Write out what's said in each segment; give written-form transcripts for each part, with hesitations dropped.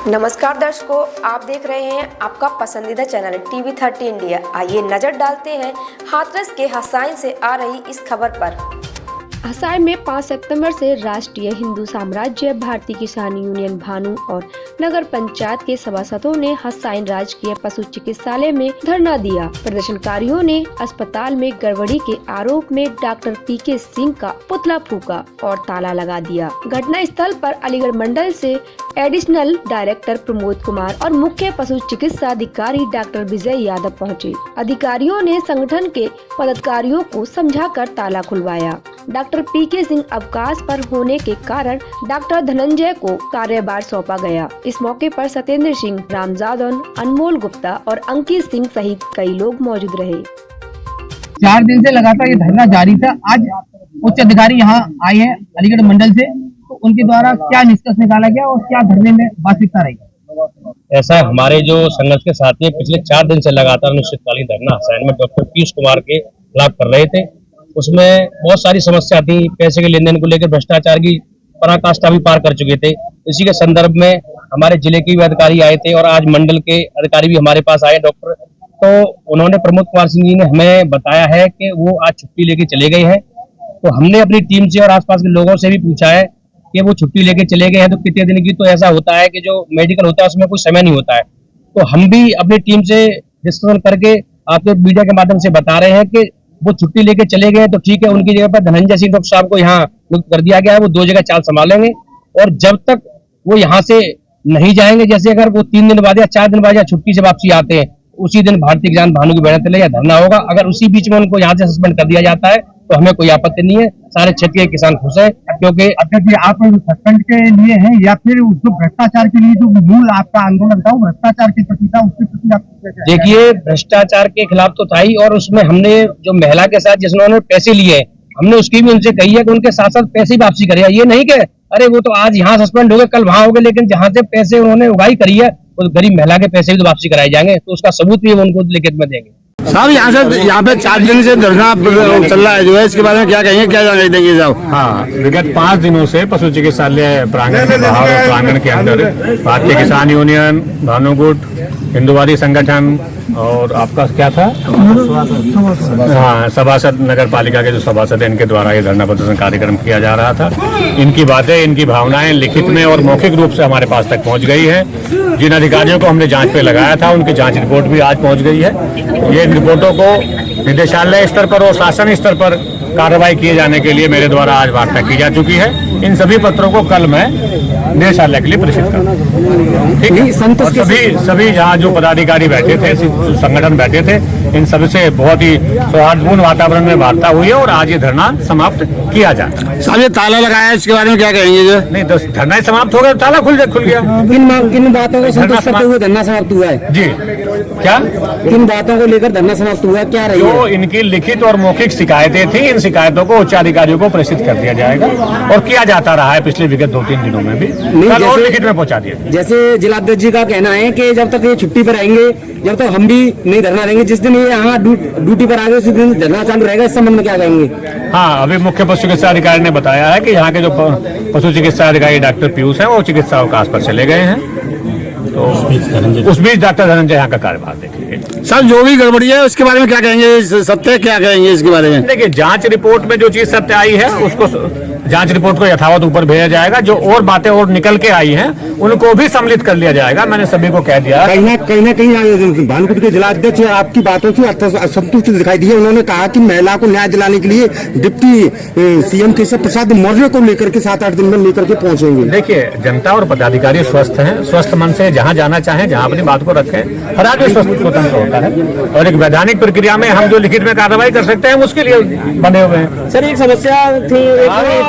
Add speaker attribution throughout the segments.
Speaker 1: नमस्कार दर्शकों, आप देख रहे हैं आपका पसंदीदा चैनल टीवी 30 इंडिया। आइए नजर डालते हैं हाथरस के हसाइन से आ रही इस खबर पर।
Speaker 2: हसाइन में 5 सितंबर से राष्ट्रीय हिंदू साम्राज्य भारतीय किसान यूनियन भानु और नगर पंचायत के सभासदों ने हसाइन राजकीय पशु चिकित्सालय में धरना दिया। प्रदर्शनकारियों ने अस्पताल में गड़बड़ी के आरोप में डॉक्टर पीके सिंह का पुतला फूका और ताला लगा दिया। घटना स्थल पर अलीगढ़ मंडल से एडिशनल डायरेक्टर प्रमोद कुमार और मुख्य पशु चिकित्सा अधिकारी डॉक्टर विजय यादव पहुंचे। अधिकारियों ने संगठन के पदाधिकारियों को समझाकर ताला खुलवाया। डॉक्टर पीके सिंह अवकाश पर होने के कारण डॉक्टर धनंजय को कार्यभार सौंपा गया। इस मौके पर सत्येंद्र सिंह, राम जादौन, अनमोल गुप्ता और अंकित सिंह सहित कई लोग मौजूद रहे।
Speaker 3: 4 दिन से लगातार ये धरना जारी था। आज उच्च अधिकारी यहाँ आए हैं अलीगढ़ मंडल से, तो उनके द्वारा क्या निष्कर्ष निकाला गया और क्या धरने में वास्तविकता रही?
Speaker 4: ऐसा हमारे जो संघर्ष के साथी पिछले 4 दिन से लगातार अनिश्चितकालीन धरना हसाइन में डॉक्टर पीयूष कुमार के खिलाफ कर रहे थे। उसमें बहुत सारी समस्या थी, पैसे के लेन देन को लेकर भ्रष्टाचार की पराकाष्ठा भी पार कर चुके थे। इसी के संदर्भ में हमारे जिले के भी अधिकारी आए थे और आज मंडल के अधिकारी भी हमारे पास आए डॉक्टर। तो उन्होंने प्रमोद कुमार सिंह जी ने हमें बताया है कि वो आज छुट्टी लेके चले गए हैं। तो हमने अपनी टीम से और आसपास के लोगों से भी पूछा है कि वो छुट्टी लेके चले गए हैं तो कितने दिन की। तो ऐसा होता है कि जो मेडिकल होता है उसमें कोई समय नहीं होता है। तो हम भी अपनी टीम से डिस्कशन करके आपके मीडिया के माध्यम से बता रहे हैं कि वो छुट्टी लेके चले गए तो ठीक है, उनकी जगह पर धनंजय सिंह डॉक्टर साहब को यहाँ नियुक्त कर दिया गया है। वो 2 जगह चाल संभालेंगे और जब तक वो यहाँ से नहीं जाएंगे, जैसे अगर वो 3 दिन बाद या 4 दिन बाद या छुट्टी से वापसी आते हैं, उसी दिन भारतीय किसान भानु की बैठक तले या धरना होगा। अगर उसी बीच में उनको यहाँ से सस्पेंड कर दिया जाता है तो हमें कोई आपत्ति नहीं है। सारे क्षेत्र के किसान खुश है, क्योंकि
Speaker 3: अध्यक्ष जी आप सस्पेंड के लिए हैं या फिर जो भ्रष्टाचार के लिए जो मूल आपका आंदोलन था वो भ्रष्टाचार के प्रति था, उसके प्रति आप
Speaker 4: देखिए भ्रष्टाचार के खिलाफ तो था ही, और उसमें हमने जो महिला के साथ जिन्होंने पैसे लिए हमने उसकी भी उनसे कही है कि उनके साथ साथ पैसे वापसी करे। ये नहीं कि अरे वो तो आज यहाँ सस्पेंड हो गए कल वहां हो गए, लेकिन जहाँ से पैसे उन्होंने उगाई करी है उस गरीब महिला के पैसे भी तो वापसी कराए जाएंगे। तो उसका सबूत भी उनको लिखित में देंगे।
Speaker 5: साहब यहाँ पे 4 दिन से धरना चल रहा है जो है, इसके बारे में क्या कहेंगे, क्या जानकारी देंगे साहब?
Speaker 6: हाँ, विगत 5 दिनों से पशु चिकित्सालय प्रांगण के बाहर और प्रांगण के अंदर भारतीय किसान यूनियन, भानुगुट, हिंदुवादी संगठन और आपका क्या था, हाँ सभासद, नगर पालिका के जो सभासद हैं इनके द्वारा ये धरना प्रदर्शन कार्यक्रम किया जा रहा था। इनकी बातें, इनकी भावनाएं लिखित में और मौखिक रूप से हमारे पास तक पहुंच गई है। जिन अधिकारियों को हमने जांच पे लगाया था उनकी जांच रिपोर्ट भी आज पहुंच गई है। ये रिपोर्टों को निदेशालय स्तर पर और शासन स्तर पर कार्रवाई किए जाने के लिए मेरे द्वारा आज वार्ता की जा चुकी है। इन सभी पत्रों को कल मैं निदेशालय के लिए प्रेषित करूंगा। ठीक है, और सभी यहाँ जो पदाधिकारी बैठे थे, संगठन बैठे थे, इन सभी से बहुत ही सौहार्दपूर्ण वातावरण में वार्ता हुई है और आज ये धरना समाप्त किया जाता है।
Speaker 5: साहब ये ताला लगाया है, इसके बारे में क्या कहेंगे? जो
Speaker 6: नहीं, धरना समाप्त हो गया, ताला खुल गया।
Speaker 5: किन बातों को संतुष्ट करते हुए धरना समाप्त हुआ है
Speaker 6: जी? क्या
Speaker 5: किन बातों को लेकर धरना समाप्त हुआ है, क्या रही
Speaker 6: जो इनकी लिखित और मौखिक शिकायतें थी, इन शिकायतों को उच्च अधिकारियों को प्रेषित कर दिया जाएगा और किया जाता रहा है पिछले विगत 2-3 दिनों में भी। कल और लिखित में पहुंचा दिया।
Speaker 5: जैसे जिलाध्यक्ष जी का कहना है कि जब तक ये छुट्टी पर आएंगे, जब तक हम भी नहीं धरना देंगे, जिस दिन ये यहाँ ड्यूटी पर आ गए उसी दिन धरना चालू रहेगा। इस संबंध में क्या कहेंगे?
Speaker 6: हाँ, अभी मुख्य पशु चिकित्सा अधिकारी ने बताया है कि यहाँ के जो पशु चिकित्सा अधिकारी डॉक्टर पीयूष हैं वो चिकित्सा अवकाश पर चले गए हैं। तो उस बीच डॉक्टर धनंजय यहाँ का कार्यभार देखेंगे।
Speaker 5: सर जो भी गड़बड़ी है उसके बारे में क्या कहेंगे, सत्य क्या कहेंगे इसके बारे में?
Speaker 6: देखिए, जांच रिपोर्ट में जो चीज सत्य आई है उसको जांच रिपोर्ट को यथावत ऊपर भेजा जाएगा। जो और बातें और निकल के आई हैं उनको भी सम्मिलित कर लिया जाएगा। मैंने सभी को कह दिया।
Speaker 5: कहीं ना कहीं भानुगुट के जिलाध्यक्ष आपकी बातों से असंतुष्ट दिखाई दिए। उन्होंने कहा कि महिला को न्याय दिलाने के लिए डिप्टी सीएम केशव प्रसाद मौर्य को लेकर के 7-8 दिन में लेकर के पहुंचेंगे।
Speaker 6: देखिए, जनता और पदाधिकारी स्वस्थ हैं, स्वस्थ मन से जहां जाना चाहें, जहां अपनी बात को रखें। हर आदमी स्वस्थ स्वतंत्र होता है और एक वैधानिक प्रक्रिया में हम जो लिखित में कार्रवाई कर सकते हैं उसके लिए बने हुए हैं।
Speaker 7: सर एक समस्या थी,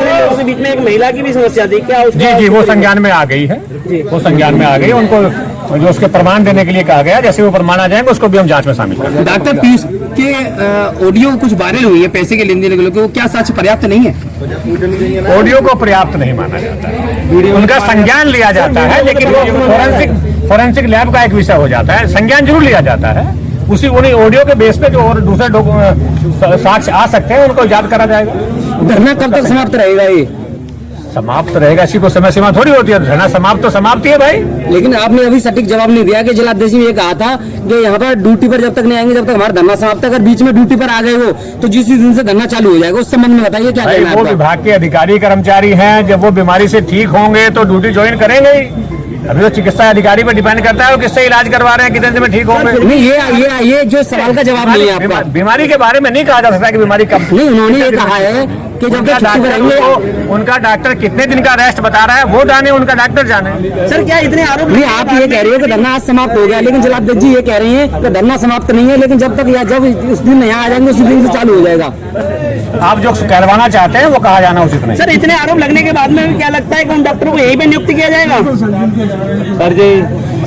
Speaker 7: इतने बीच में एक महिला की भी समस्या थी क्या?
Speaker 6: जी, वो संज्ञान में आ गई है। वो संज्ञान में आ गई, उनको जो उसके प्रमाण देने के लिए कहा गया। जैसे वो प्रमाण आ जाएंगे उसको भी हम जांच में शामिल करेंगे।
Speaker 7: डॉक्टर पीयूष के ऑडियो कुछ वायरल हुई है पैसे के लेन देन के लिए, वो क्या सच पर्याप्त नहीं है?
Speaker 6: ऑडियो को पर्याप्त नहीं माना जाता है, उनका संज्ञान लिया जाता है, लेकिन वो फोरेंसिक लैब का एक विषय हो जाता है। संज्ञान जरूर लिया जाता है, उसी उन्हीं ऑडियो के बेस पे जो और दूसरे साक्ष्य आ सकते हैं उनको याद करा जाएगा।
Speaker 7: धरना कब तक समाप्त रहेगा ये?
Speaker 6: समाप्त रहेगा, इसी को समय सीमा थोड़ी होती है। धरना समाप्त तो समाप्ति है भाई।
Speaker 7: लेकिन आपने अभी सटीक जवाब नहीं दिया कि जिलाध्यक्ष ने ये कहा था कि यहाँ पर ड्यूटी पर जब तक नहीं आएंगे जब तक हमारा धरना समाप्त है। अगर बीच में ड्यूटी पर आ गए हो तो जिस दिन से धरना चालू हो जाएगा, उस संबंध में बताइए क्या
Speaker 6: भाई
Speaker 7: कहना है
Speaker 6: वो
Speaker 7: आपका?
Speaker 6: विभाग के अधिकारी कर्मचारी हैं, जब वो बीमारी से ठीक होंगे तो ड्यूटी ज्वाइन करेंगे ही। अभी तो चिकित्सा अधिकारी पर डिपेंड करता है वो किससे इलाज करवा रहे हैं, कितने दिन में ठीक होंगे।
Speaker 7: नहीं, ये जो सवाल का जवाब नहीं है आपका।
Speaker 6: बीमारी के बारे में नहीं कहा जा सकता कि बीमारी कब।
Speaker 7: नहीं, उन्होंने ये कहा है कि जब तक छुट्टी पर रहेंगे।
Speaker 6: उनका डॉक्टर कितने दिन का रेस्ट बता रहा है वो जाने, उनका डॉक्टर जाने।
Speaker 7: सर क्या इतने आरोप नहीं, आप ये कह रहे हो कि धरना आज समाप्त हो गया, लेकिन जिलाध्यक्ष जी ये कह रहे हैं कि धरना समाप्त नहीं है, लेकिन जब तक या जब उस दिन यहाँ आ जाएंगे उसी दिन से चालू हो जाएगा।
Speaker 6: आप जो करवाना चाहते हैं वो कहा जाना उचित नहीं।
Speaker 7: सर इतने आरोप लगने के बाद में क्या लगता है कि उन डॉक्टरों को यहीं पे नियुक्त किया जाएगा?
Speaker 6: सर जी,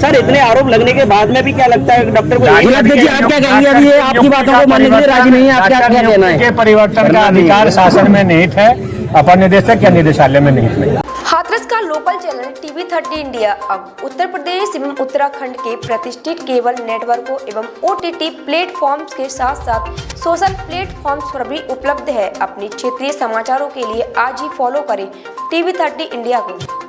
Speaker 7: सर इतने आरोप लगने के बाद में भी क्या लगता है डॉक्टर को? जिलाध्यक्ष जी आप क्या कहेंगे? अभी ये आपकी बातों को मानने के लिए राजी नहीं है, आप क्या कहना है?
Speaker 6: के परिवर्तन का अधिकार शासन में निहित है, अपर निदेशक या निदेशालय में निहित नहीं।
Speaker 1: हाथरस का लोकल चैनल टीवी 30 इंडिया अब उत्तर प्रदेश एवं उत्तराखंड के प्रतिष्ठित केबल नेटवर्कों एवं OTT प्लेटफॉर्म्स के साथ साथ सोशल प्लेटफॉर्म्स पर भी उपलब्ध है। अपने क्षेत्रीय समाचारों के लिए आज ही फॉलो करें टीवी 30 इंडिया को।